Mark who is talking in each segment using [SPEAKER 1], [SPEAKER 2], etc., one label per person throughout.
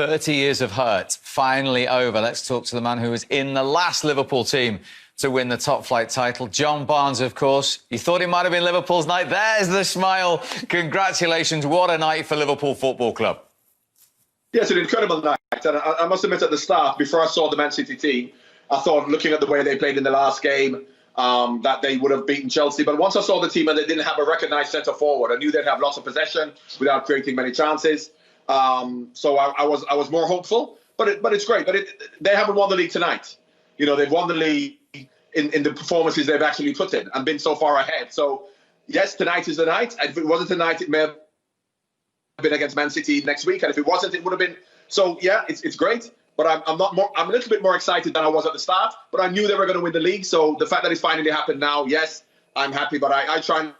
[SPEAKER 1] 30 years of hurt, finally over. Let's talk to the man who was in the last Liverpool team to win the top flight title. John Barnes, of course. You thought it might have been Liverpool's night. There's the smile. Congratulations. What a night for Liverpool Football Club.
[SPEAKER 2] Yes, an incredible night. And I must admit at the start, before I saw the Man City team, I thought, looking at the way they played in the last game, that they would have beaten Chelsea. But once I saw the team and they didn't have a recognised centre forward, I knew they'd have lots of possession without creating many chances. So I was more hopeful. But it's great. But they haven't won the league tonight. You know, they've won the league in the performances they've actually put in and been so far ahead. So, yes, tonight is the night. If it wasn't tonight, it may have been against Man City next week. And if it wasn't, it would have been. So, yeah, it's great. But I'm a little bit more excited than I was at the start. But I knew they were going to win the league. So the fact that it's finally happened now, yes, I'm happy. But I try and...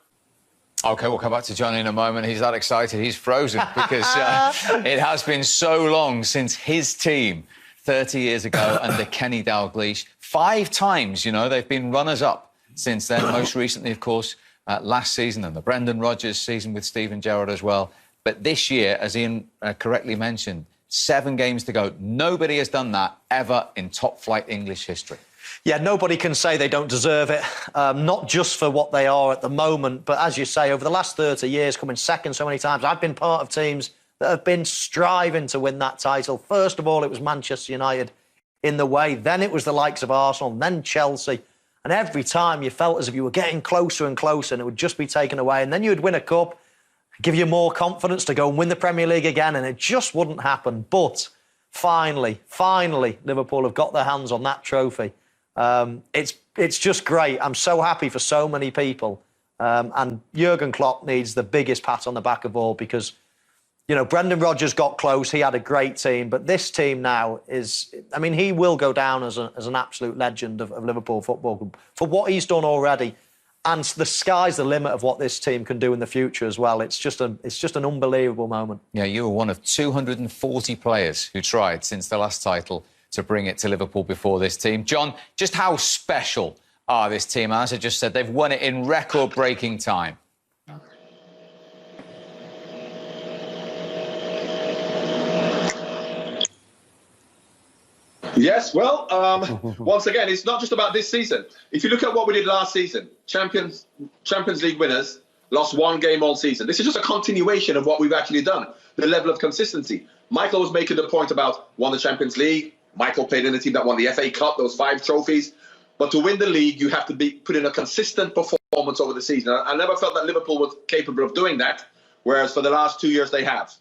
[SPEAKER 1] OK, we'll come back to John in a moment. He's that excited. He's frozen because it has been so long since his team, 30 years ago, under Kenny Dalglish. 5 times, you know, they've been runners-up since then. Most recently, of course, last season and the Brendan Rodgers season with Steven Gerrard as well. But this year, as Ian correctly mentioned, 7 games to go. Nobody has done that ever in top-flight English history.
[SPEAKER 3] Yeah, nobody can say they don't deserve it, not just for what they are at the moment, but as you say, over the last 30 years, coming second so many times, I've been part of teams that have been striving to win that title. First of all, it was Manchester United in the way. Then it was the likes of Arsenal, then Chelsea. And every time you felt as if you were getting closer and closer and it would just be taken away. And then you would win a cup, give you more confidence to go and win the Premier League again, and it just wouldn't happen. But finally, Liverpool have got their hands on that trophy. It's just great. I'm so happy for so many people. And Jurgen Klopp needs the biggest pat on the back of all because, you know, Brendan Rodgers got close. He had a great team. But this team now is... I mean, he will go down as an absolute legend of Liverpool Football Club for what he's done already. And the sky's the limit of what this team can do in the future as well. It's just an unbelievable moment. Yeah,
[SPEAKER 1] you were one of 240 players who tried since the last title to bring it to Liverpool before this team. John, just how special are this team? As I just said, they've won it in record-breaking time.
[SPEAKER 2] Yes, well, once again, it's not just about this season. If you look at what we did last season, Champions League winners, lost 1 game all season. This is just a continuation of what we've actually done, the level of consistency. Michael was making the point about won the Champions League. Michael played in a team that won the FA Cup, those 5 trophies. But to win the league, you have to put in a consistent performance over the season. I never felt that Liverpool was capable of doing that, whereas for the last 2 years they have.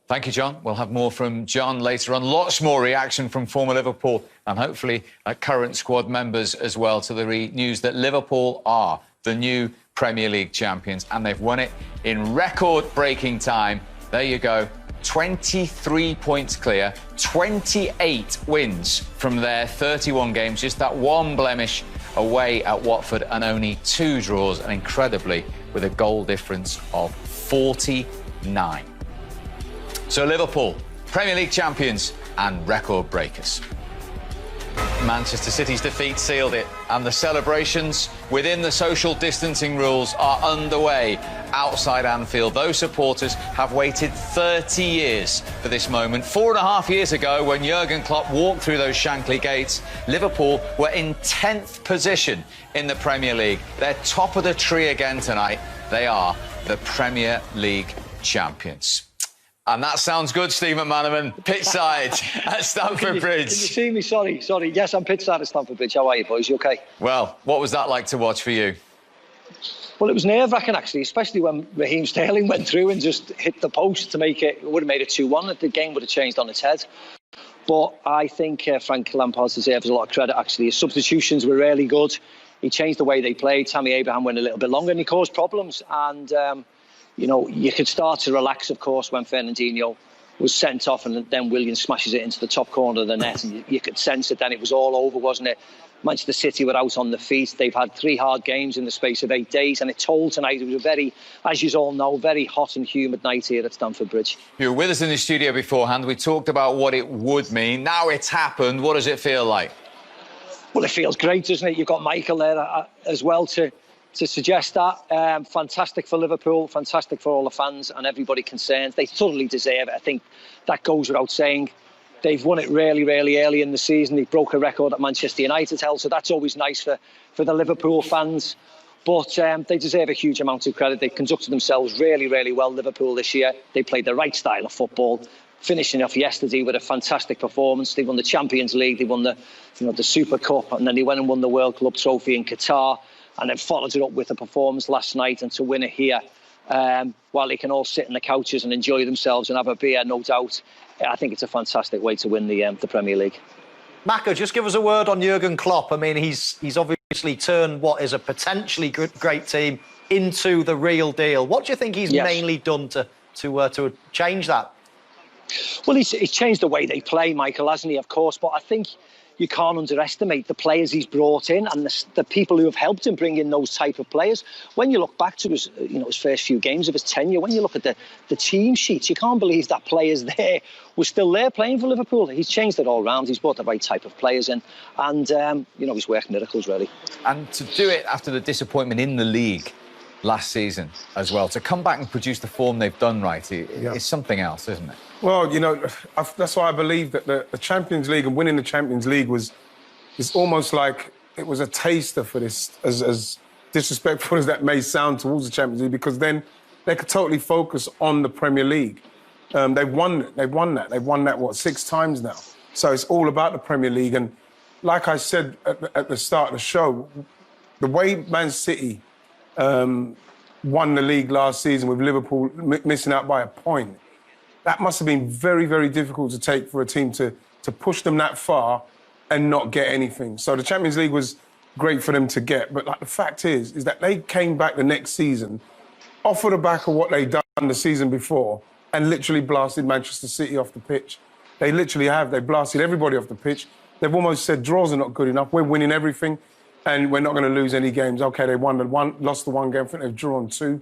[SPEAKER 1] Thank you, John. We'll have more from John later on. Lots more reaction from former Liverpool and hopefully current squad members as well to the news that Liverpool are the new Premier League champions and they've won it in record-breaking time. There you go. 23 points clear, 28 wins from their 31 games, just that 1 blemish away at Watford and only 2 draws, and incredibly with a goal difference of 49. So Liverpool, Premier League champions and record breakers. Manchester City's defeat sealed it, and the celebrations within the social distancing rules are underway outside Anfield. Those supporters have waited 30 years for this moment. 4.5 years ago, when Jurgen Klopp walked through those Shankly gates, Liverpool were in 10th position in the Premier League. They're top of the tree again tonight. They are the Premier League champions. And that sounds good, Steve McManaman, pitchside at Stamford Bridge.
[SPEAKER 4] Can you see me? Sorry. Yes, I'm pitchside at Stamford Bridge. How are you, boys? You OK?
[SPEAKER 1] Well, what was that like to watch for you?
[SPEAKER 4] Well, it was nerve-wracking, actually, especially when Raheem Sterling went through and just hit the post to make it. It would have made it 2-1. The game would have changed on its head. But I think Frank Lampard deserves a lot of credit, actually. His substitutions were really good. He changed the way they played. Tammy Abraham went a little bit longer and he caused problems. And... you know, you could start to relax, of course, when Fernandinho was sent off and then Williams smashes it into the top corner of the net. And you could sense it then. It was all over, wasn't it? Manchester City were out on the feet. They've had 3 hard games in the space of 8 days. And it told tonight. It was a very, as you all know, very hot and humid night here at Stamford Bridge.
[SPEAKER 1] You were with us in the studio beforehand. We talked about what it would mean. Now it's happened. What does it feel like?
[SPEAKER 4] Well, it feels great, doesn't it? You've got Michael there as well to to suggest that. Fantastic for Liverpool, fantastic for all the fans and everybody concerned. They thoroughly deserve it. I think that goes without saying. They've won it really, really early in the season. They broke a record at Manchester United held, so that's always nice for the Liverpool fans. But they deserve a huge amount of credit. They conducted themselves really, really well, Liverpool, this year. They played the right style of football, finishing off yesterday with a fantastic performance. They won the Champions League, they won the Super Cup, and then they went and won the World Club trophy in Qatar, and then followed it up with a performance last night, and to win it here, while they can all sit in the couches and enjoy themselves and have a beer, no doubt. I think it's a fantastic way to win the Premier League.
[SPEAKER 3] Maka, just give us a word on Jurgen Klopp. I mean, he's obviously turned what is a potentially great team into the real deal. What do you think he's mainly done to change that?
[SPEAKER 4] Well, he's changed the way they play, Michael, hasn't he? Of course, but I think you can't underestimate the players he's brought in and the people who have helped him bring in those type of players. When you look back to his first few games of his tenure, when you look at the team sheets, you can't believe that players there were still there playing for Liverpool. He's changed it all round. He's brought the right type of players in, and he's worked miracles, really. And
[SPEAKER 1] to do it after the disappointment in the league last season as well, to come back and produce the form they've done, right, it's something else, isn't it?
[SPEAKER 5] Well, that's why I believe that the Champions League and winning the Champions League is almost like it was a taster for this, as disrespectful as that may sound towards the Champions League, because then they could totally focus on the Premier League. They've won that. They've won that, 6 times now? So it's all about the Premier League. And like I said at the start of the show, the way Man City won the league last season with Liverpool missing out by a point, that must have been very, very difficult to take for a team to push them that far and not get anything. So the Champions League was great for them to get. But the fact is that they came back the next season off of the back of what they'd done the season before and literally blasted Manchester City off the pitch. They literally have. They blasted everybody off the pitch. They've almost said draws are not good enough. We're winning everything and we're not going to lose any games. OK, they lost the one game. I think they've drawn 2.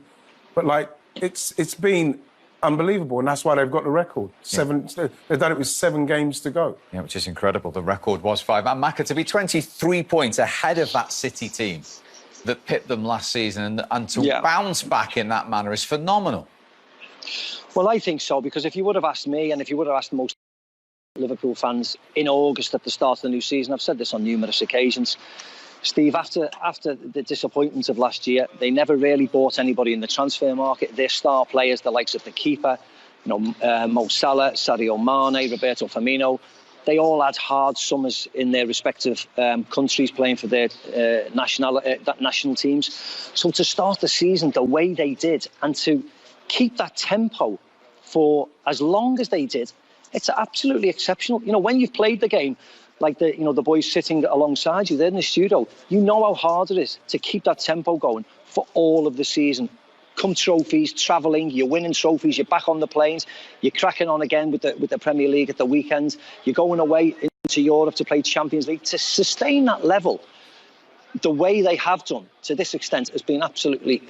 [SPEAKER 5] But, it's been unbelievable, and that's why they've got the record. They've done it with 7 games to go.
[SPEAKER 1] Yeah, which is incredible. The record was 5. And Maka, to be 23 points ahead of that City team that pipped them last season and to bounce back in that manner is phenomenal.
[SPEAKER 4] Well, I think so, because if you would have asked me and if you would have asked most Liverpool fans in August at the start of the new season, I've said this on numerous occasions, Steve, after the disappointment of last year, they never really bought anybody in the transfer market. Their star players, the likes of the keeper, Mo Salah, Sadio Mane, Roberto Firmino, they all had hard summers in their respective countries playing for their national teams. So to start the season the way they did and to keep that tempo for as long as they did, it's absolutely exceptional. When you've played the game, like the boys sitting alongside you there in the studio, you know how hard it is to keep that tempo going for all of the season. Come trophies, travelling, you're winning trophies, you're back on the planes, you're cracking on again with the Premier League at the weekend, you're going away into Europe to play Champions League. To sustain that level the way they have done to this extent has been absolutely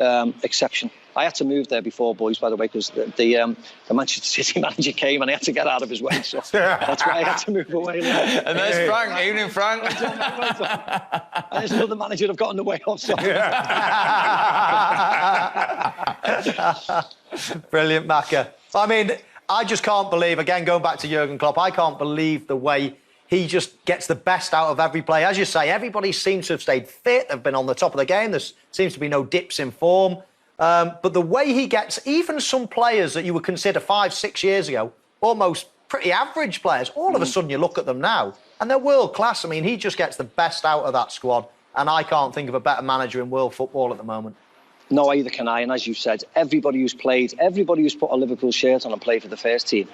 [SPEAKER 4] exceptional. I had to move there before, boys, by the way, because the Manchester City manager came and I had to get out of his way. So that's why I had to move away.
[SPEAKER 1] And there's Frank. Evening, Frank.
[SPEAKER 4] And there's another manager I've got in the way of. So.
[SPEAKER 3] Brilliant, Maka. I mean, I just can't believe, again, going back to Jurgen Klopp, I can't believe the way he just gets the best out of every player. As you say, everybody seems to have stayed fit. They've been on the top of the game. There seems to be no dips in form. But the way he gets even some players that you would consider 5-6 years ago almost pretty average players, all of a sudden you look at them now and they're world class. I mean, he just gets the best out of that squad, and I can't think of a better manager in world football at the moment.
[SPEAKER 4] No, either can I. And as you said, everybody who's played, everybody who's put a Liverpool shirt on and played for the first team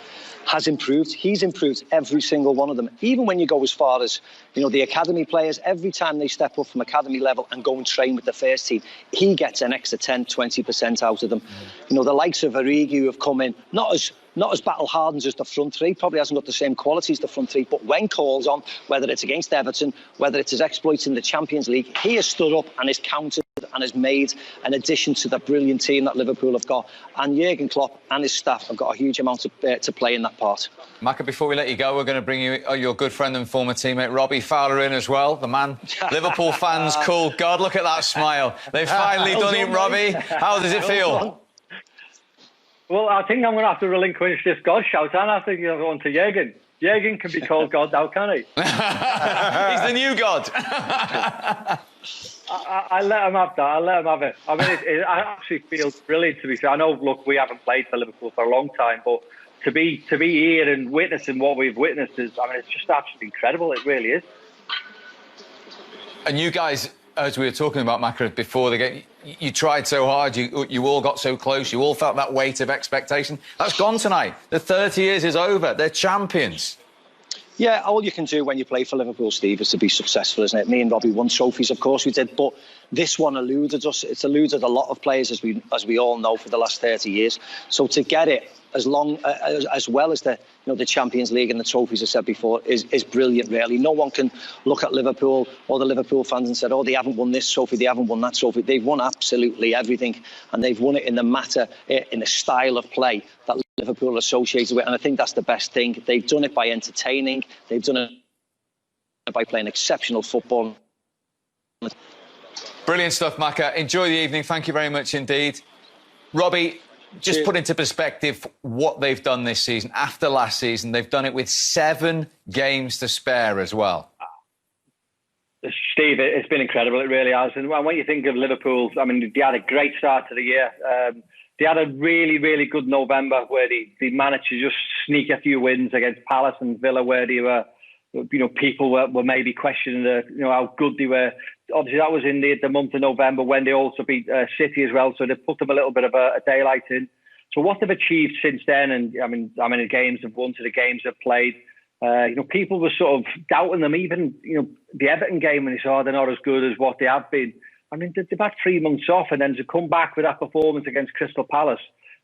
[SPEAKER 4] has improved. He's improved every single one of them. Even when you go as far as, the academy players, every time they step up from academy level and go and train with the first team, he gets an extra 10-20% out of them. The likes of Origi who have come in, not as battle-hardened as the front three, probably hasn't got the same quality as the front three, but when calls on, whether it's against Everton, whether it's his exploits in the Champions League, he has stood up and has countered forward and has made an addition to the brilliant team that Liverpool have got. And Jurgen Klopp and his staff have got a huge amount to play in that part.
[SPEAKER 1] Maka, before we let you go, we're going to bring you your good friend and former teammate Robbie Fowler in as well. The man Liverpool fans call God. Look at that smile. They've finally done it, Robbie. How does it feel?
[SPEAKER 6] Well, I think I'm going to have to relinquish this God shout, and I think you're going to Jurgen. Jurgen can be called God now, can he?
[SPEAKER 1] He's the new God.
[SPEAKER 6] I let him have that. I let him have it. I mean, I actually feel brilliant, to be fair. I know, look, we haven't played for Liverpool for a long time, but to be here and witnessing what we've witnessed is, I mean, it's just absolutely incredible. It really is.
[SPEAKER 1] And you guys, as we were talking about, Maka, before the game, you tried so hard, you all got so close, you all felt that weight of expectation. That's gone tonight. The 30 years is over. They're champions.
[SPEAKER 4] Yeah, all you can do when you play for Liverpool, Steve, is to be successful, isn't it? Me and Robbie won trophies, of course we did, but this one eluded us. It's eluded a lot of players, as we all know, for the last 30 years. So to get it as well as the Champions League and the trophies I said before is brilliant, really. No one can look at Liverpool or the Liverpool fans and say, oh, they haven't won this trophy, they haven't won that trophy. They've won absolutely everything, and they've won it in the style of play that Liverpool are associated with, and I think that's the best thing. They've done it by entertaining, they've done it by playing exceptional football.
[SPEAKER 1] Brilliant stuff, Maka. Enjoy the evening. Thank you very much indeed. Robbie, just put into perspective what they've done this season. After last season, they've done it with 7 games to spare as well.
[SPEAKER 6] Steve, it's been incredible. It really has. And when you think of Liverpool, I mean, they had a great start to the year. They had a really, really good November where they managed to just sneak a few wins against Palace and Villa, where they were, people were maybe questioning how good they were. Obviously, that was in the month of November when they also beat City as well. So they put them a little bit of a daylight in. So what they've achieved since then, and I mean, how many games they've won to the games they've played, people were sort of doubting them. Even, the Everton game, when they saw they're not as good as what they have been. I mean, they've had 3 months off, and then to come back with that performance against Crystal Palace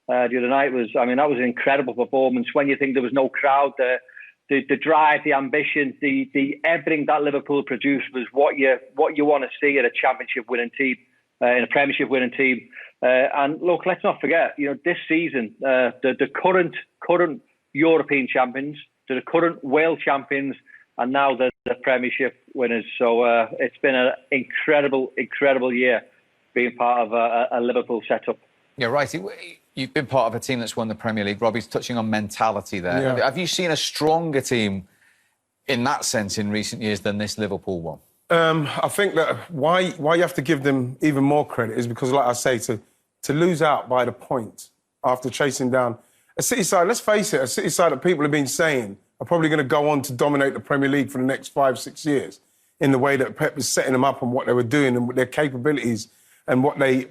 [SPEAKER 6] the other night that was an incredible performance. When you think there was no crowd there, the drive, the ambition, the everything that Liverpool produced was what you want to see at a championship winning team, in a Premiership winning team. And look, let's not forget, this season, the current European champions, the current world champions, and now the Premiership winners. So it's been an incredible, incredible year being part of a Liverpool setup.
[SPEAKER 1] Yeah, right. You've been part of a team that's won the Premier League. Robbie's touching on mentality there.
[SPEAKER 5] Yeah.
[SPEAKER 1] Have you seen a stronger team in that sense in recent years than this Liverpool one?
[SPEAKER 5] I think that why you have to give them even more credit is because, like I say, to lose out by the point after chasing down a City side, let's face it, a City side that people have been saying are probably going to go on to dominate the Premier League for the next 5-6 years in the way that Pep was setting them up and what they were doing and their capabilities and what they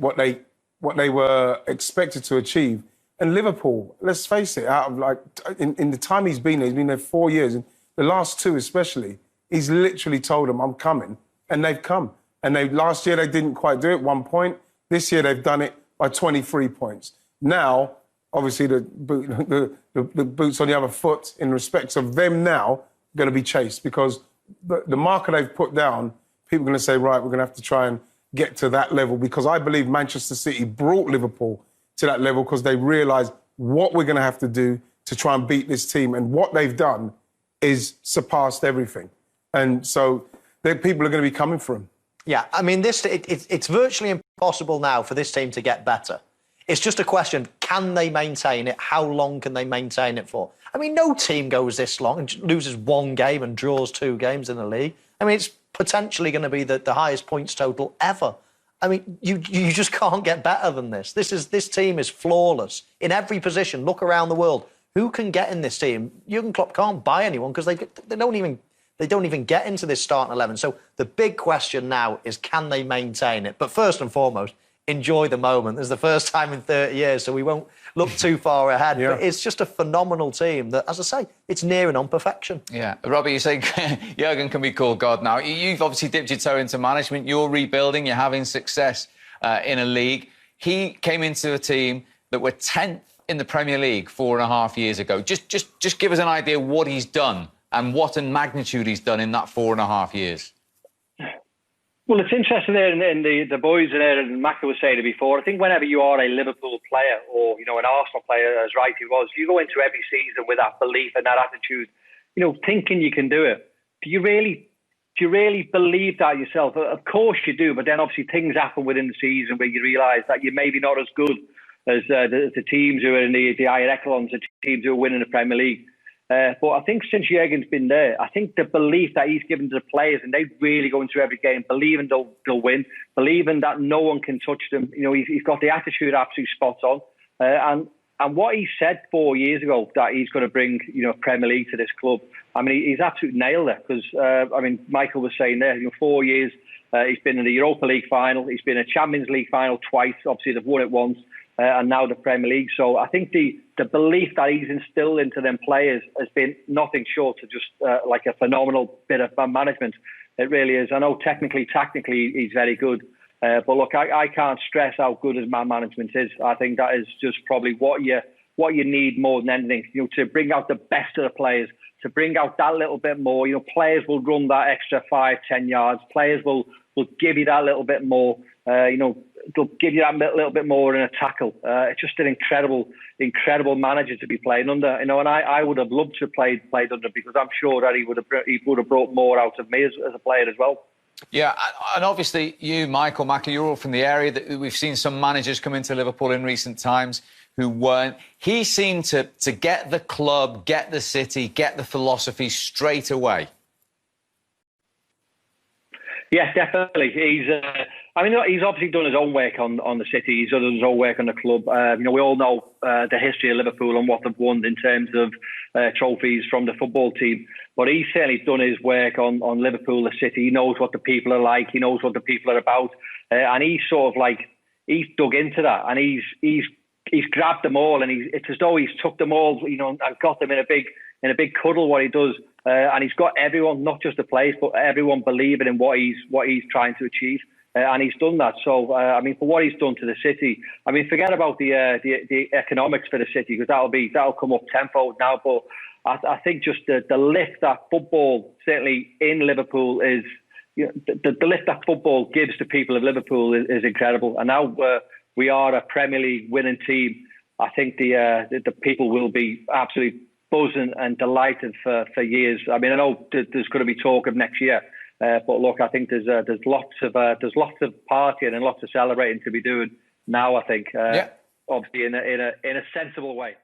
[SPEAKER 5] were expected to achieve. And Liverpool, let's face it, out of in the time he's been there 4 years, and the last 2 especially, he's literally told them, I'm coming, and they've come. And last year they didn't quite do it, 1 point. This year they've done it by 23 points. Now, obviously, the boot's on the other foot in respect of them now going to be chased because the marker they've put down, people are going to say, right, we're going to have to try and get to that level because I believe Manchester City brought Liverpool to that level because they realised what we're going to have to do to try and beat this team. And what they've done is surpassed everything. And so people are going to be coming for him.
[SPEAKER 3] Yeah, I mean, it's virtually impossible now for this team to get better. It's just a question, can they maintain it? How long can they maintain it for? I mean, no team goes this long and loses 1 game and draws 2 games in the league. I mean, it's potentially going to be the highest points total ever. I mean, you just can't get better than this. This team is flawless in every position. Look around the world. Who can get in this team? Jurgen Klopp can't buy anyone because they don't even get into this starting 11. So the big question now is, can they maintain it? But first and foremost, enjoy the moment. This is the first time in 30 years, so we won't look too far ahead. Yeah. But it's just a phenomenal team that, as I say, it's nearing on perfection.
[SPEAKER 1] Yeah. Robbie, you say Jurgen can be called God now. You've obviously dipped your toe into management. You're rebuilding. You're having success in a league. He came into a team that were 10th in the Premier League 4.5 years ago. Just give us an idea what he's done and what in magnitude he's done in that 4.5 years.
[SPEAKER 6] Well, it's interesting there, and the boys in there, and Macca was saying it before. I think whenever you are a Liverpool player or an Arsenal player, as right he was, you go into every season with that belief and that attitude, thinking you can do it. Do you really believe that yourself? Of course you do, but then obviously things happen within the season where you realise that you're maybe not as good as the teams who are in the higher echelons, the teams who are winning the Premier League. But I think since Jurgen's been there, I think the belief that he's given to the players, and they really go into every game believing they'll win, believing that no one can touch them. He's got the attitude absolutely spot on. And what he said 4 years ago, that he's going to bring Premier League to this club, I mean, he's absolutely nailed it. Because Michael was saying there, 4 years, he's been in the Europa League final, he's been in a Champions League final twice. Obviously, they've won it once. And now the Premier League. So I think the belief that he's instilled into them players has been nothing short of just like a phenomenal bit of management. It really is. I know tactically he's very good. But look, I can't stress how good his man management is. I think that is just probably what you need more than anything. To bring out the best of the players, to bring out that little bit more. Players will run that extra 5-10 yards. Players will give you that little bit more. They'll give you that little bit more in a tackle. It's just an incredible manager to be playing under. And I would have loved to have played under, because I'm sure that he would have brought more out of me as a player as well.
[SPEAKER 1] Yeah, and obviously you, Michael, Macca, you're all from the area. That we've seen some managers come into Liverpool in recent times who weren't. He seemed to get the club, get the city, get the philosophy straight away.
[SPEAKER 6] Yes, definitely. He's obviously done his own work on the city. He's done his own work on the club. We all know the history of Liverpool and what they've won in terms of trophies from the football team. But he's certainly done his work on Liverpool, the city. He knows what the people are like. He knows what the people are about. And he's sort of he's dug into that, and he's grabbed them all, and it's as though he's took them all, and got them in a big cuddle. What he does. And he's got everyone, not just the players, but everyone believing in what he's trying to achieve. And he's done that. So, for what he's done to the city, forget about the economics for the city, because that'll come up tenfold now. But I think just the lift that football, certainly in Liverpool, is the lift that football gives to people of Liverpool is incredible. And now we are a Premier League winning team. I think the people will be absolutely buzzing and delighted for years. I know there's going to be talk of next year, but look, I think there's lots of partying and lots of celebrating to be doing now. I think, obviously in a sensible way.